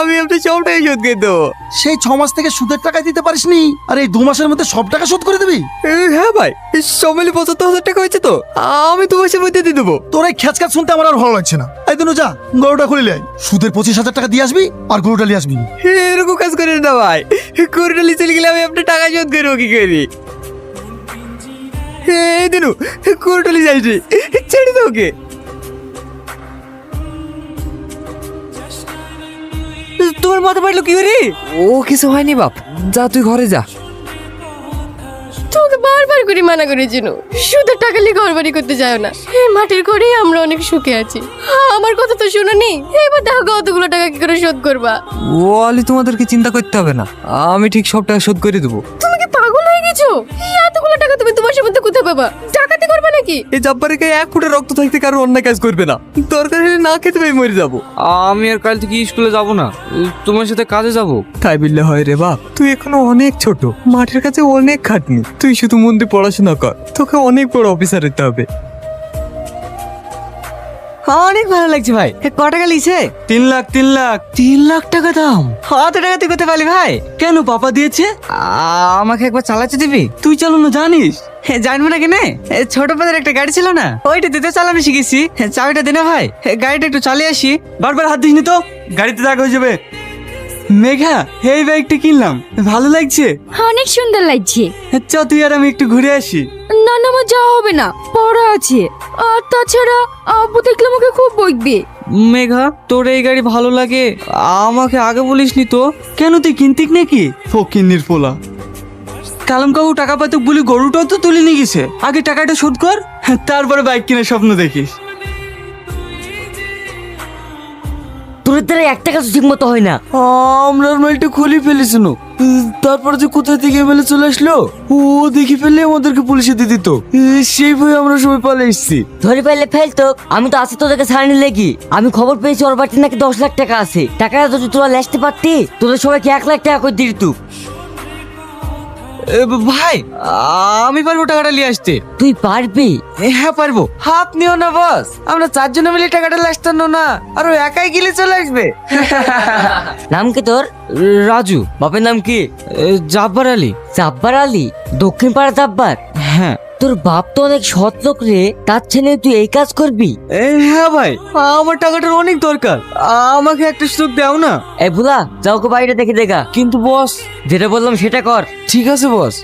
আমি আপনার সব টাকা শোধ করে দেবো। সেই 6 মাস থেকে সুদের টাকা দিতে পারিসনি, আর এই 2 মাসের মধ্যে সব টাকা শোধ করে দিবি? হ্যাঁ ভাই, সব মিলে 75,000 টাকা হয়েছে তো, আমি 2 মাসের মধ্যে দিয়ে দেবো। তোর এই খ্যাচখ্যাচ শুনতে আমার আর ভালো লাগছে না। এই দিনু যা, গরুটা খুলে লাই, সুদের 25,000 টাকা দিয়ে আসবি আর গরুটা নিয়ে আসবি। এরকম কাজ করেন না ভাই, গরুটা নিয়ে চলে গেলে আমি আপনার টাকা শোধ করবো কি করি? এই দিনু, গরুটা নিয়ে যাইছি, ছেড়ে দে ওকে। তোমার মাথা পাইলো কি করে? ও কিছু হয়নি বাপ, যা তুই ঘরে যা। তোকে বারবার করে মানা করেছিল সুদের টাকা নিয়ে ঘর বাড়ি করতে যাও না, এই মাটির ঘরেই আমরা অনেক সুখে আছি। আমার কথা তো শোনোনি, এবার দেখো কতগুলো টাকা কি করে শোধ করবা। ও আলি, তোমাদেরকে চিন্তা করতে হবে না, আমি ঠিক সব টাকা শোধ করে দেবো। তুমি কি পাগল হয়ে গেছো? এই এতগুলো টাকা তুমি 2 মাসের মধ্যে কোথায় পাবা? ডাকাতি করবে নাকি? এই জব্বারের গায়ে 1 ফুটের রক্ত থাকতে কারো অন্যায় কাজ করবে না, দরকার হলে না খেতে পেয়ে মরে যাবো। আমি আর কাল থেকে স্কুলে যাব না, তোমার সাথে কাজে যাব। তাই বললে হয় রে বাপ, তুই এখনো অনেক ছোট, মাঠের কাছে অনেক খাটনি, তুই শুধু মন দিয়ে পড়াশোনা কর, তোকে অনেক বড় অফিসার হতে হবে। অনেক ভালো লাগছে ভাই। ক টাকা লিছে? 3 লাখ 3 লাখ 3 লাখ টাকা দাম? অত টাকা তুই কোথায় পালি ভাই? কেন পাপা দিয়েছে? আমাকে একবার চালাতে দিবি? তুই চালানো জানিস? জানবো না কেনে, ছোট পাদের একটা গাড়ি ছিল না, ওইটা দিতে চালানো শিখেছি। চাবিটা দে না ভাই, গাড়িটা একটু চালিয়ে আসি। বারবার হাত দিসনি তো, গাড়িতে দাগ হয়ে যাবে। মেঘা, এই বাইকটা কিনলাম, ভালো লাগছে। অনেক সুন্দর লাগছে। চ তুই আর আমি একটু ঘুরে আসি। না না, আমার যাওয়া হবে না, পড়া আছে। আর তাছাড়া আব্বু দেখলে আমাকে খুব বকবে। মেঘা, তোর এই গাড়ি ভালো লাগে, আমাকে আগে বলিসনি তো। কেন তুই কিনতিক নাকি? ফকিন্নির পোলা। কালাম কাকু টাকা পাতুক বলি গরুটাও তো তুলে নিয়ে গেছে, আগে টাকাটা শোধ কর, তারপরে বাইক কেনার স্বপ্ন দেখিস। তোর দ্বারা 1 টাকা তো ঠিক মতো হয় না। আমরা মালটা খুলে ফেলেছিল, তারপরে যে কোথা থেকে এমএলএ চলে আসলো, ও দেখি ফেললে আমাদেরকে পুলিশে দিয়ে দিত, সেই ভয়ে আমরা সবাই পালিয়ে এসেছি। ধরে পাইলে ফেলতো, আমি তো আছি তোদেরকে ছাড়ানি লেগি। আমি খবর পেয়েছি ওর বাড়িতে নাকি 10 লাখ টাকা আছে। টাকাটা যদি তোরা লেসতে পারতি, তোদের সবাইকে 1 লাখ টাকা করে দিত। ভাই, আমি পারবো টাকাটা নিয়ে আসতে। তুই পারবি? হ্যাঁ পারবো। হাত নিও না বস, আমরা 4 জন মিলে টাকাটা আসতাম না, আর ও একাই গেলে চলে আসবে। নাম কি তোর? রাজু। বাপের নাম কি? জাব্বার আলী। জাব্বার আলী? দক্ষিণ পাড়া জাব্বার? হ্যাঁ। তোর বাপ তো অনেক সৎ লোক রে, তার ছেলে তুই এই কাজ করবি? হ্যাঁ ভাই, আমার টাকাটার অনেক দরকার, আমাকে একটা সুযোগ দাও না। এই ভুলা, যাও ওকে বাইরে দেখে দেখা। কিন্তু বস, যেটা বললাম সেটা কর। ঠিক আছে বস।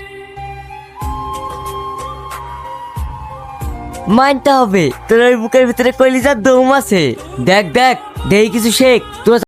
মানতে হবে, তোর ওই বুকের ভিতরে কলিজার দম আছে। দেখ দেখ, দেই কিছু শেখ তোরা।